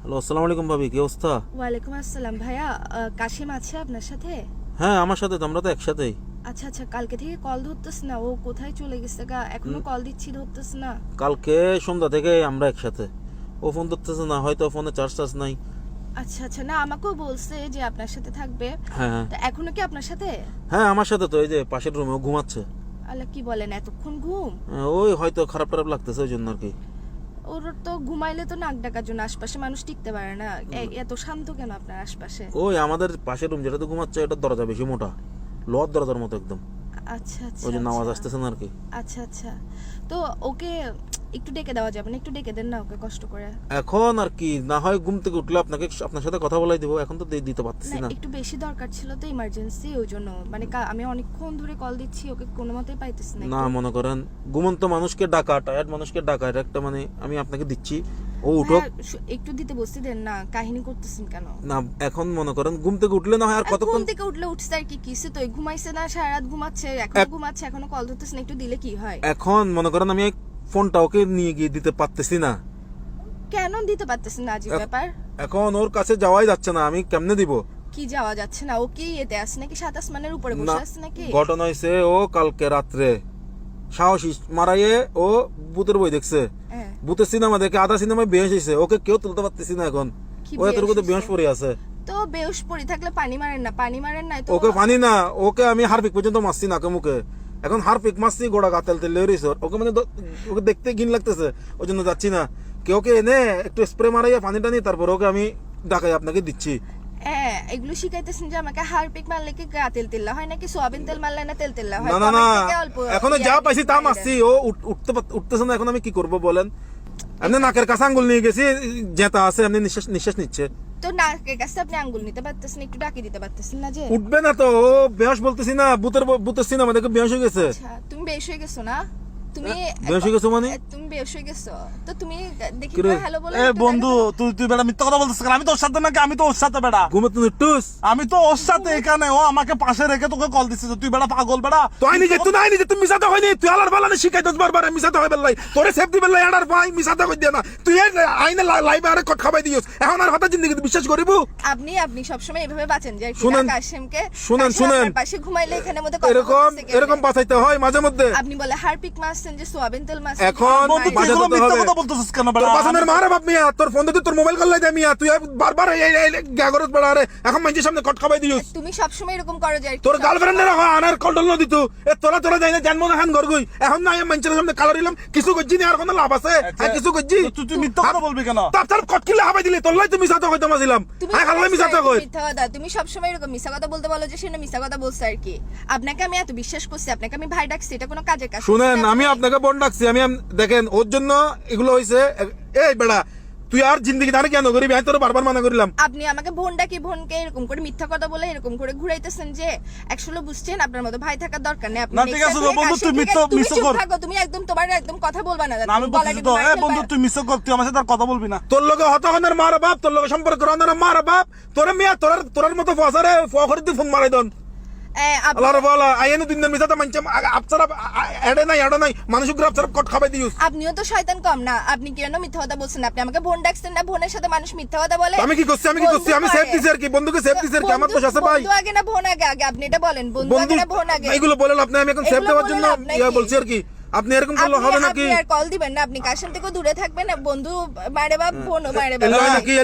Hello, আসসালামু আলাইকুম ভাবি, কি অবস্থা? ওয়ালাইকুম আসসালাম ভাইয়া। কাশিম আছে আপনার সাথে? হ্যাঁ, আমার সাথে তো, আমরা তো একসাথেই। আচ্ছা আচ্ছা, কালকে থেকে কল ধরতেছ না, ও কোথায় চলে গেছে গা? এখনো কল দিচ্ছি ধরতেছ না। কালকে সন্ধ্যা থেকে আমরা একসাথে। ও ফোন ধরতেছে না, হয়তো ফোনে চার্জ নাই। আচ্ছা আচ্ছা, না আমাকেও বলছে যে আপনার সাথে থাকবে। হ্যাঁ তা এখনো কি আপনার সাথে? হ্যাঁ, আমার সাথে তো, এই যে পাশের রুমে ও ঘুমাচ্ছে। আল্লাহ, কি বলেন, এতক্ষণ ঘুম? ওই হয়তো খারাপ টারাপ লাগতেছে, ওই জন্য আর কি। ওর তো ঘুমাইলে তো নাক ডাকার জন্য আশপাশে মানুষ টিকতে পারে না। এত শান্ত কেন আপনার আশপাশে? ওই আমাদের পাশের রুম যেটাতে ঘুমাচ্ছে, এটা দরজা বেশি মোটা, লোহার দরজার মতো একদম। আচ্ছা আচ্ছা, ওই জন্য আওয়াজ আচ্ছা। আসতেছে না আর কি। আচ্ছা আচ্ছা, তো ওকে একটু ডেকে দেওয়া যাবে না? একটু ডেকে দেন না ওকে কষ্ট করে। এখন আর কি, না হয় ঘুম থেকে উঠলে আপনার সাথে কথা বলাই দিব, এখন তো দিতে পারতেছি না, না। একটু বেশি দরকার ছিল তো, ইমার্জেন্সি, ওই জন্য। মানে আমি অনেকক্ষণ ধরে কল দিচ্ছি, ওকে কোনো মতেই পাইতেছি না। না, মনে করেন ঘুমন্ত মানুষকে ডাকা, টায়ার্ড মানুষকে ডাকা, এটা একটা মানে আমি আপনাকে দিচ্ছি, ও উঠুক। একটু দিতে বসতে দেন না, কাহিনী করতেছেন কেন? না, এখন মনে করেন ঘুম থেকে উঠলে না হয় আর ঘুম কতক্ষণ। থেকে উঠলে উঠছে আর কি, কিসে তো ঘুমাইছে না, সারা রাত ঘুমাচ্ছে, এখনো কল ধরতেছেন, একটু দিলে কি হয়? এখন মনে করেন আমি ফোনটা ওকে নিয়ে গিয়ে দিতে পারতেছি না। কেন দিতে পারতেছেন না? আজীব ব্যাপার। এখন ওর কাছে যাওয়াই যাচ্ছে না, আমি কেমনে দিব? কি যাওয়া যাচ্ছে না? ও কি এতে আছে নাকি, সাত আসমানের উপরে না, বসে আছে নাকি? ঘটনা হয়েছে, ও কালকে রাত্রে সাহসী মারাইয়ে ও ভূতের বই দেখছে। হ্যাঁ। ভূতের সিনেমা দেখে আধা সিনেমায় বেহেস হয়েছে, ওকে কেউ তুলতে পারতেছি না এখন। কি ও এতটুকু বেহুশ বেহস হইছে? পড়ে আছে। তো বেউস পড়ি থাকলে পানি মারেন না, পানি মারেন নাই তো? ওকে পানি না, ওকে আমি হারপিক পর্যন্ত মারছি নাকে মুখে, এখন হারপিক মারছি, গোড়া গা তেল তেল লেরিস। ওকে মানে ওকে দেখতে ঘিন লাগতেছে, ওই জন্য যাচ্ছি না। কেউকে এনে একটু স্প্রে মারাইয়া পানি টানি, তারপর ওকে আমি ডাকাই আপনাকে দিচ্ছি। হ্যাঁ, এগুলো শিখাইতেছেন যে আমাকে হারপিক মারলে কি গা তেল তেল হয় নাকি সোয়াবিন তেল মারলে না তেল তেল হয়? না না না, কমের থেকে অল্প এখনো যা পাইছি তা মারছি, ও উঠতেছে না, এখন আমি কি করব বলেন? এমনি নাকের কাছে আঙ্গুল নিয়ে গেছি, জেতা আছে, এমনি নিঃশ্বাস নিচ্ছে। তো নাকের কাছে আপনি আঙ্গুল নিতে পারতেছেন, একটু ডাকি দিতে পারতেছেন না যে? উঠবে না তো, ও বেহস বলতেছি না, ভূতের সিনেমা দেখে বেহস হয়ে গেছে। আচ্ছা, তুমি বেশ হয়ে গেছো না? তুমি বেহুশ হয়ে গেছো মানে? তুমি বেশ হয়ে গেছো তো তুমি দেখি কি রে? হ্যালো বলে এ বন্ধু, তুই বেটা মিথ্যা কথা বলতেছিস কেন? আমি তো ওর সাথে নাকি? আমি তো ওর সাথে বেটা, ঘুমে তুমি টুস। আমি তো ওর সাথে এখানে। ও আমাকে পাশে রেখে তোকে কল দিছিস, তুই বেটা পাগল বেটা। তুই নিজে তুমি মিসাতে হয়নি, তুই আলার বালানে শিখাই 10 বার মিসাতে হয় বেলাই, তোরে সেফটি বেলাই আড়ার ভাই মিসাতে কই দিয়া না, তুই আইনে লাইভে আরে কট খাবাই দিছস, এখন আর হঠাৎ জিন্দেগি বিশ্বাস করিব? আপনি সবসময় এভাবে বাঁচেন যে শুনেন, কাশিমকে শুনেন, কাশিম শুনেন। আপনার পাশে ঘুমাইলে এখানে মধ্যে কথা এরকম বলতেছে কেন? এরকম বাঁচাইতে হয় মাঝে মধ্যে। আপনি বলে হারপিক মারছেন, যে সোয়াবিন তেল মারছেন। এখন বন্ধু, তুই বাজাতে এগুলো তো মিথ্যা হবে। কথা বলতেছিস কেন তোর বেটা? পাছনের মারে বাপ মিয়া, তোর ফোন দিতে তোর মোবাইল কল্লাই দে মিয়া, তুই বারবার এই গাগরত বড় আরে এখন মানুষের সামনে কট খাবাই দিছস। তুমি সবসময় এরকম করো যে তোর গার্লফ্রেন্ডের আনার কন্ট্রোল ন দিত, এ তোরা যাই না জন্ম না খান ঘর গই, এখন না আমি মানুষের সামনে কালো দিলাম, কিছু করছি না, আর কোনো লাভ আছে? আর কিছু করছি? তুই মিথ্যা কথা বলবি কেন? তার কট কিলে হাবাই দিলি, তোর লাই তুমি মিছাতে কইতে মাছিলাম, আই খাল্লাই মিছাতে কই। মিথ্যা কথা, তুমি সবসময় এরকম মিথ্যা কথা বলতে বলো যে সে না মিথ্যা কথা বলছে আর কি। আপনাকে আমি এত বিশ্বাস করছি, আপনাকে আমি ভাই ডাকছি, এটা কোনো কাজের কাজ? শুনেন, আমি আপনাকে বোন ডাকছি, আমি দেখেন ওর জন্য এগুলো হইছে। এই বেড়া, তুই আর জিন্দগি দাঁড়ে কেন করিবি? আমি তোর বারবার মানা করিলাম। আপনি আমাকে বোন ডাকি, বোনকে এরকম করে মিথ্যা কথা বলে এরকম করে ঘুরাইতেছেন যে একচুয়ালি বুঝছেন আপনার মতো ভাই থাকার দরকার নেই। আপনি না, ঠিক আছে বন্ধু, তুই মিথ্যা চুপ কর। থাকো, তুমি একদম তোমার একদম কথা বলবা না। আমি বলছি তো, এ বন্ধু, তুই মিথ্যা কর, তুই আমার সাথে আর কথা বলবি না। তোর লগে হতখনের মার বাপ, তোর লগে সম্পর্ক রানার মার বাপ, তোর মিয়া তোর মতো ফসারে ফখরিতে ফোন মারাই দন। আল্লাহর বলা আইনে দিন মিছাতে মানছে, আপসারা এডে নাই মানুষ গ্রাফ সারা কট খাবাই দিউস। আপনিও তো শয়তান কম না, আপনি কেন মিথ্যা কথা বলছেন? আপনি আমাকে বোন ডাকছেন না, বোনের সাথে মানুষ মিথ্যা কথা বলে। আমি কি করছি? আমি সেফ দিছি আর কি, বন্ধুকে সেফ দিছি আর কি, আমার দোষ আছে ভাই? বন্ধু আগে না বোন আগে? আগে আপনি এটা বলেন, বন্ধু আগে না বোন আগে? এগুলো বলেন আপনি, আমি এখন সেফ এগুলো দেওয়ার বলে জন্য লাভ নাই কি? বলছি আর কি। আপনি এরকম করলে হবে নাকি? আপনি আর কল দিবেন না, আপনি কাশেম থেকে দূরে থাকবেন, বন্ধু মারে বাপ, বোনও মারে বাপ। এলো নাকি?